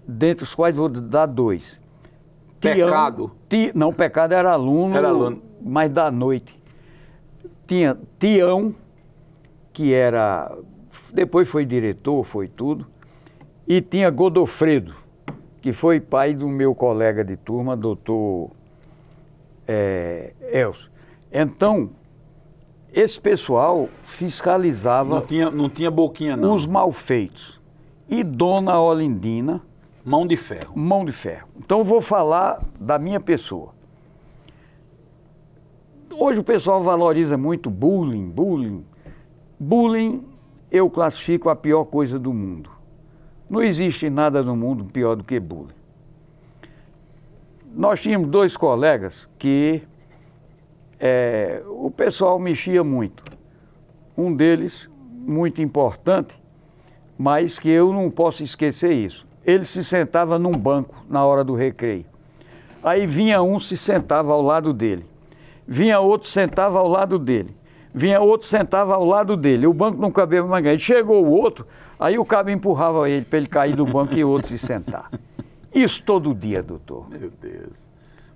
dentre os quais vou dar 2. Pecado? Não, Pecado era aluno, mas da noite. Tinha Tião, que era, depois foi diretor, foi tudo, e tinha Godofredo, que foi pai do meu colega de turma, doutor Elcio. Então, esse pessoal fiscalizava... Não tinha boquinha, não. Os malfeitos. E Dona Olindina... Mão de ferro. Mão de ferro. Então eu vou falar da minha pessoa. Hoje o pessoal valoriza muito bullying. Bullying eu classifico a pior coisa do mundo. Não existe nada no mundo pior do que bullying. Nós tínhamos 2 colegas que o pessoal mexia muito. Um deles, muito importante, mas que eu não posso esquecer isso. Ele se sentava num banco na hora do recreio. Aí vinha um, se sentava ao lado dele. Vinha outro, sentava ao lado dele. Vinha outro, sentava ao lado dele. O banco não cabia mais ninguém. Chegou o outro, aí o cabo empurrava ele para ele cair do banco e o outro se sentar. Isso todo dia, doutor. Meu Deus.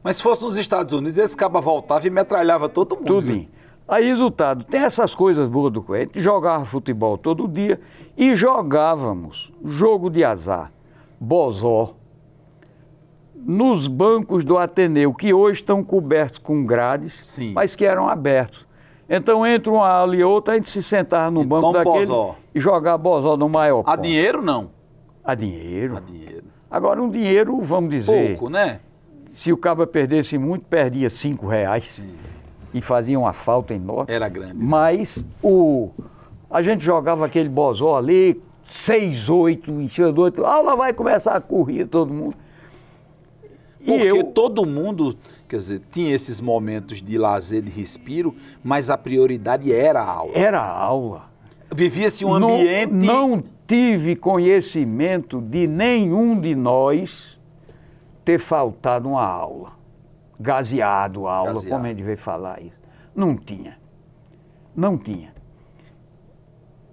Mas se fosse nos Estados Unidos, esse cabo voltava e metralhava todo mundo. Tudinho. Aí, resultado, tem essas coisas boas do coelho. A gente jogava futebol todo dia e jogávamos jogo de azar. Bozó, nos bancos do Ateneu, que hoje estão cobertos com grades, Sim. mas que eram abertos. Então, entre uma aula e outra, a gente se sentava no banco daquele bozó. E jogava bozó no maior A ponto. dinheiro, não? A dinheiro. A dinheiro. Agora, um dinheiro, vamos dizer... Pouco, né? Se o cabo perdesse muito, perdia R$5. Sim. E fazia uma falta enorme. Era grande. Mas a gente jogava aquele bozó ali... 6, 8, em cima do outro, a aula vai começar a correr, todo mundo. Porque todo mundo, quer dizer, tinha esses momentos de lazer, de respiro, mas a prioridade era a aula. Era a aula. Vivia-se um ambiente... Não tive conhecimento de nenhum de nós ter faltado uma aula. Gazeado a aula, como a gente veio falar isso. Não tinha. Não tinha.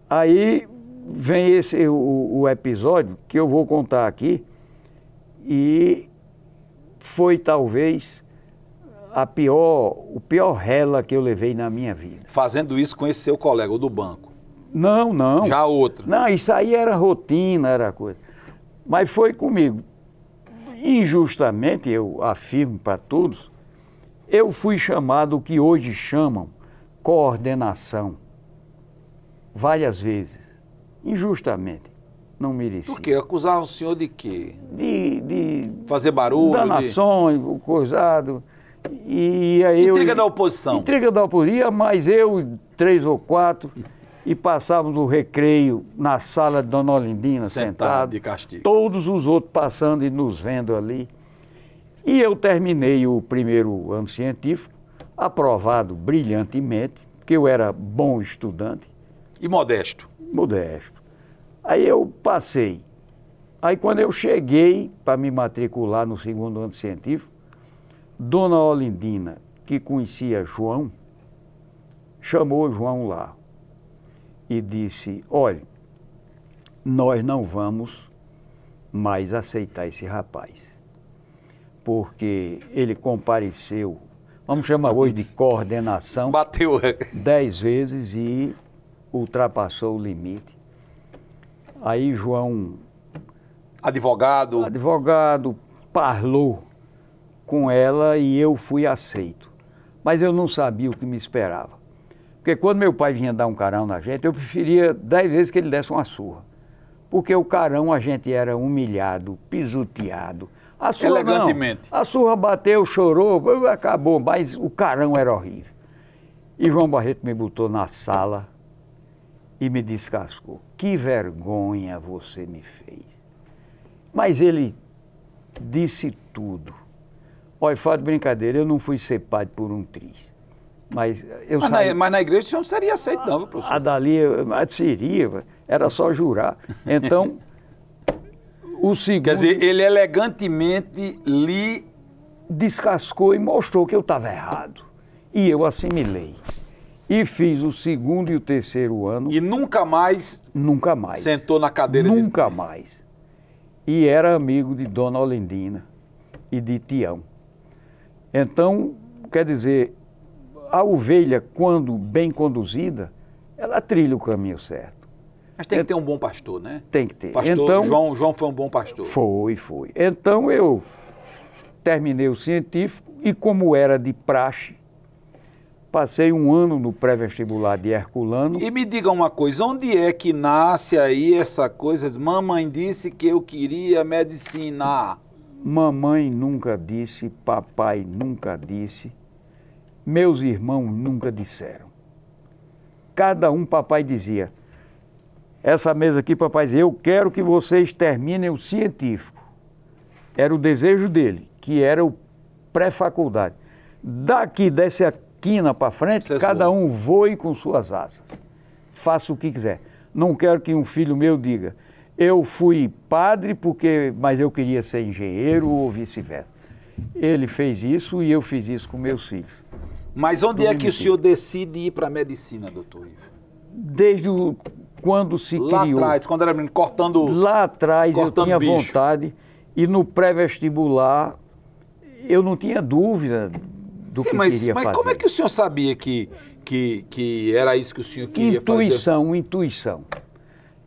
Aí... vem o episódio que eu vou contar aqui e foi talvez o pior rela que eu levei na minha vida. Fazendo isso com esse seu colega, o do banco? Não. Já outro? Não, isso aí era rotina, era coisa. Mas foi comigo. Injustamente, eu afirmo para todos, eu fui chamado o que hoje chamam coordenação. Várias vezes. Injustamente, não merecia. Por quê? Acusava o senhor de quê? De fazer barulho? Danações, coisado. E aí Intriga da oposição. Intriga da oposição, mas eu, 3 ou 4, e passávamos o recreio na sala de Dona Olindina, sentado. De castigo. Todos os outros passando e nos vendo ali. E eu terminei o primeiro ano científico, aprovado brilhantemente, porque eu era bom estudante. E modesto? Modesto. Aí eu passei. Aí quando eu cheguei para me matricular no segundo ano científico, Dona Olindina, que conhecia João, chamou João lá e disse, olha, nós não vamos mais aceitar esse rapaz, porque ele compareceu, vamos chamar hoje de coordenação, bateu 10 vezes e ultrapassou o limite. Aí João... Advogado, parlou com ela e eu fui aceito. Mas eu não sabia o que me esperava. Porque quando meu pai vinha dar um carão na gente, eu preferia 10 vezes que ele desse uma surra. Porque o carão a gente era humilhado, pisoteado. A surra, elegantemente. Não. A surra bateu, chorou, acabou, mas o carão era horrível. E João Barreto me botou na sala e me descascou. Que vergonha você me fez. Mas ele disse tudo. Olha, fala de brincadeira, eu não fui ser padre por um triz. Mas mas na igreja o senhor não seria aceito não, viu, professor? A dali, mas seria, era só jurar. Então, o segundo... Quer dizer, ele elegantemente lhe... descascou e mostrou que eu estava errado. E eu assimilei. E fiz o segundo e o terceiro ano. E nunca mais... Nunca mais. Sentou na cadeira Nunca mais. E era amigo de Dona Olendina e de Tião. Então, quer dizer, a ovelha, quando bem conduzida, ela trilha o caminho certo. Mas tem que ter um bom pastor, né? Tem que ter. Pastor então, João foi um bom pastor. Foi. Então eu terminei o científico e, como era de praxe, passei um ano no pré-vestibular de Herculano. E me diga uma coisa, onde é que nasce aí essa coisa? Mamãe disse que eu queria medicina. Mamãe nunca disse, papai nunca disse, meus irmãos nunca disseram. Cada um, papai dizia, essa mesa aqui, papai dizia, eu quero que vocês terminem o científico. Era o desejo dele, que era o pré-faculdade. Daqui dessa quina para frente, cada um voe com suas asas. Faça o que quiser. Não quero que um filho meu diga, eu fui padre mas eu queria ser engenheiro ou vice-versa. Ele fez isso e eu fiz isso com meus filhos. Mas onde é que o senhor decide ir para a medicina, doutor Ivo? Desde quando se criou. Lá atrás, quando era menino, cortando. Lá atrás eu tinha vontade e no pré-vestibular eu não tinha dúvida do que queria fazer. Mas como é que o senhor sabia que era isso que o senhor queria fazer? Intuição.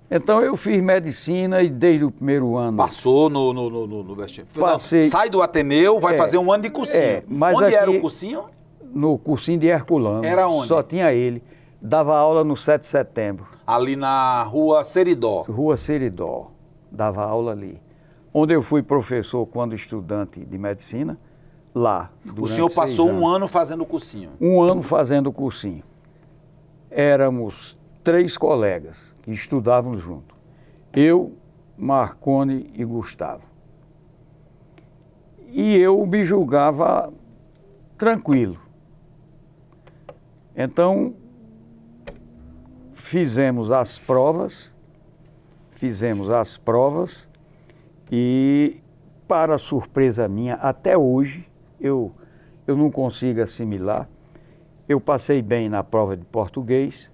Então eu fiz medicina e desde o primeiro ano... Passou no vestibular? Passei. Sai do Ateneu, vai fazer um ano de cursinho. Mas onde era o cursinho? No cursinho de Herculano. Era onde? Só tinha ele. Dava aula no 7 de setembro. Ali na Rua Seridó. Rua Seridó. Dava aula ali. Onde eu fui professor quando estudante de medicina, lá. O senhor passou um ano fazendo o cursinho? Um ano fazendo o cursinho. Éramos 3 colegas que estudávamos junto. Eu, Marconi e Gustavo. E eu me julgava tranquilo. Então, fizemos as provas e, para surpresa minha, até hoje, eu não consigo assimilar. Eu passei bem na prova de português,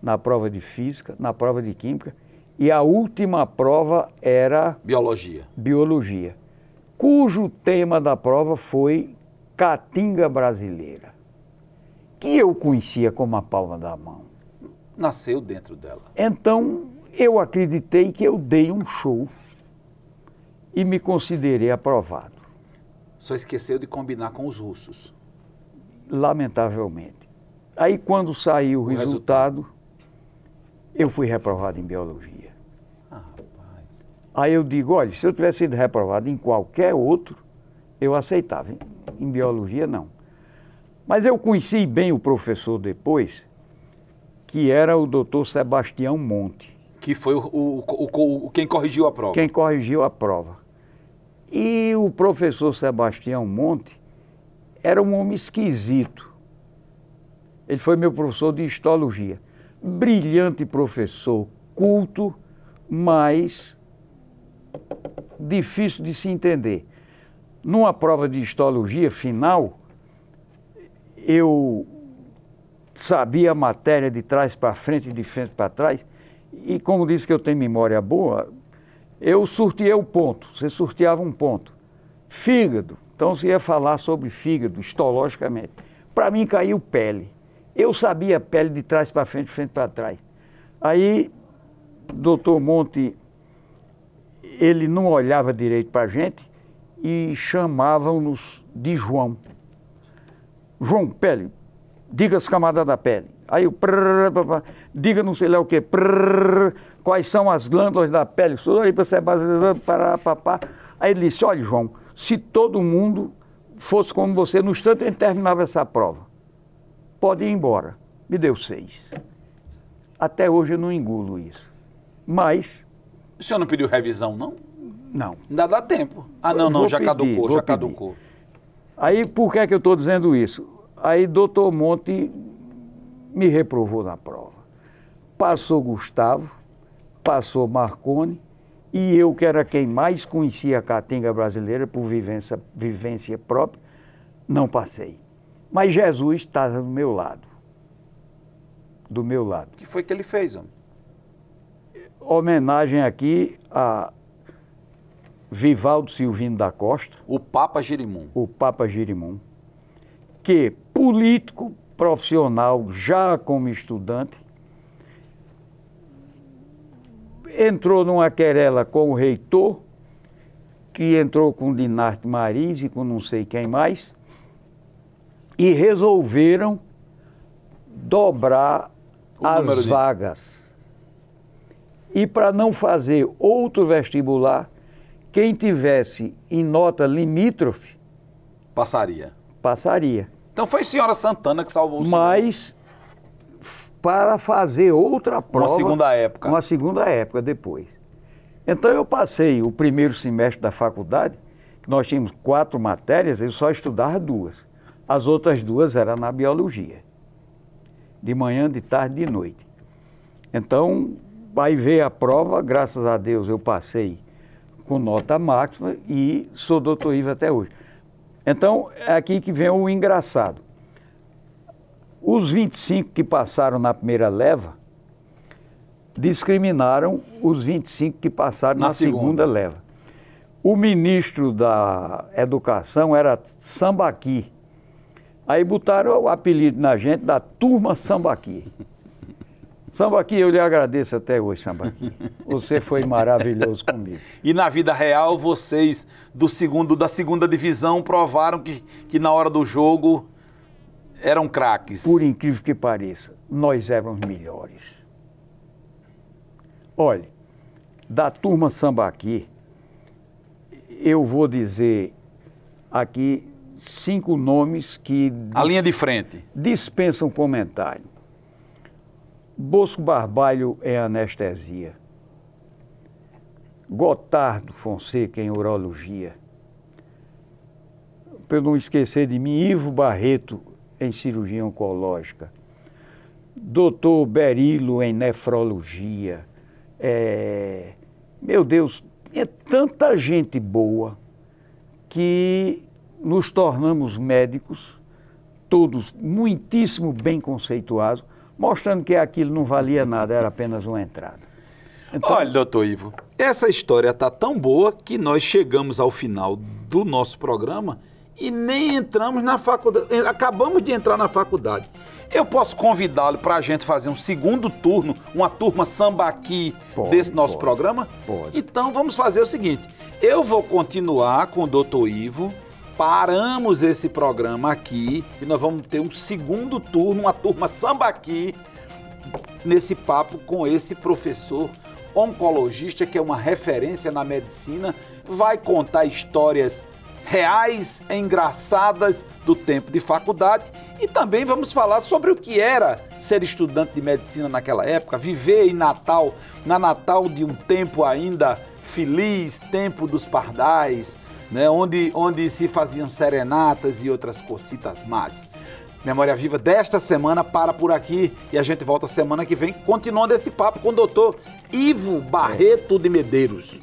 na prova de física, na prova de química, e a última prova era... Biologia, cujo tema da prova foi Caatinga brasileira, que eu conhecia como a palma da mão. Nasceu dentro dela. Então, eu acreditei que eu dei um show e me considerei aprovado. Só esqueceu de combinar com os russos. Lamentavelmente. Aí, quando saiu o resultado, eu fui reprovado em biologia. Rapaz. Aí eu digo, olha, se eu tivesse sido reprovado em qualquer outro, eu aceitava. Em biologia, não. Mas eu conheci bem o professor depois, que era o doutor Sebastião Monte. Que foi quem corrigiu a prova. Quem corrigiu a prova. E o professor Sebastião Monte era um homem esquisito. Ele foi meu professor de histologia. Brilhante professor, culto, mas difícil de se entender. Numa prova de histologia final, eu sabia a matéria de trás para frente e de frente para trás, e como disse que eu tenho memória boa, eu sorteei o ponto, você sorteava um ponto. Fígado, então você ia falar sobre fígado, histologicamente. Para mim caiu pele. Eu sabia pele de trás para frente, de frente para trás. Aí, doutor Monte, ele não olhava direito para a gente e chamavam-nos de João. João, pele, diga as camadas da pele. Aí o diga não sei lá o que, quais são as glândulas da pele. Aí ele disse, olha João, se todo mundo fosse como você, no instante a gente terminava essa prova. Pode ir embora. Me deu 6. Até hoje eu não engulo isso. Mas... O senhor não pediu revisão, não? Não. Ainda dá tempo. Ah, não, já caducou, já caducou. Aí, por que é que eu estou dizendo isso? Aí, doutor Monte me reprovou na prova. Passou Gustavo, passou Marconi, e eu, que era quem mais conhecia a caatinga brasileira por vivência própria, não passei. Mas Jesus estava do meu lado. Do meu lado. O que foi que ele fez, homem? Homenagem aqui a Vivaldo Silvino da Costa. O Papa Girimum. O Papa Girimum, que político profissional, já como estudante, entrou numa querela com o reitor, que entrou com Dinarte Mariz e com não sei quem mais, e resolveram dobrar as vagas. E para não fazer outro vestibular, quem tivesse em nota limítrofe passaria. Então foi a senhora Santana que salvou o senhor. Mas para fazer outra prova. Uma segunda época. Uma segunda época depois. Então eu passei o primeiro semestre da faculdade, que nós tínhamos 4 matérias, eu só estudava 2. As outras 2 eram na biologia. De manhã, de tarde e de noite. Então, aí veio a prova, graças a Deus eu passei com nota máxima e sou doutor Ivo até hoje. Então, é aqui que vem o engraçado. Os 25 que passaram na primeira leva discriminaram os 25 que passaram na segunda leva. O ministro da Educação era Sambaqui. Aí botaram o apelido na gente da turma Sambaqui. Sambaqui, eu lhe agradeço até hoje, Sambaqui. Você foi maravilhoso comigo. E na vida real, vocês da segunda divisão provaram que na hora do jogo eram craques. Por incrível que pareça, nós éramos melhores. Olha, da turma Sambaqui, eu vou dizer aqui 5 nomes que... A linha de frente. Dispensam comentário. Bosco Barbalho em anestesia. Gotardo Fonseca em urologia. Para não esquecer de mim, Ivo Barreto em cirurgia oncológica. Doutor Berilo em nefrologia. Meu Deus, é tanta gente boa que nos tornamos médicos, todos muitíssimo bem conceituados, mostrando que aquilo não valia nada, era apenas uma entrada. Então... Olha, doutor Ivo, essa história está tão boa que nós chegamos ao final do nosso programa e nem entramos na faculdade, acabamos de entrar na faculdade. Eu posso convidá-lo para a gente fazer um segundo turno, uma turma Sambaqui desse nosso programa? Pode. Então vamos fazer o seguinte, eu vou continuar com o doutor Ivo, paramos esse programa aqui e nós vamos ter um segundo turno, uma turma Sambaqui, nesse papo com esse professor oncologista, que é uma referência na medicina, vai contar histórias reais, engraçadas do tempo de faculdade e também vamos falar sobre o que era ser estudante de medicina naquela época, viver em Natal, na Natal de um tempo ainda feliz, tempo dos pardais, né, onde se faziam serenatas e outras cositas más. Memória Viva desta semana para por aqui e a gente volta semana que vem continuando esse papo com o doutor Ivo Barreto de Medeiros.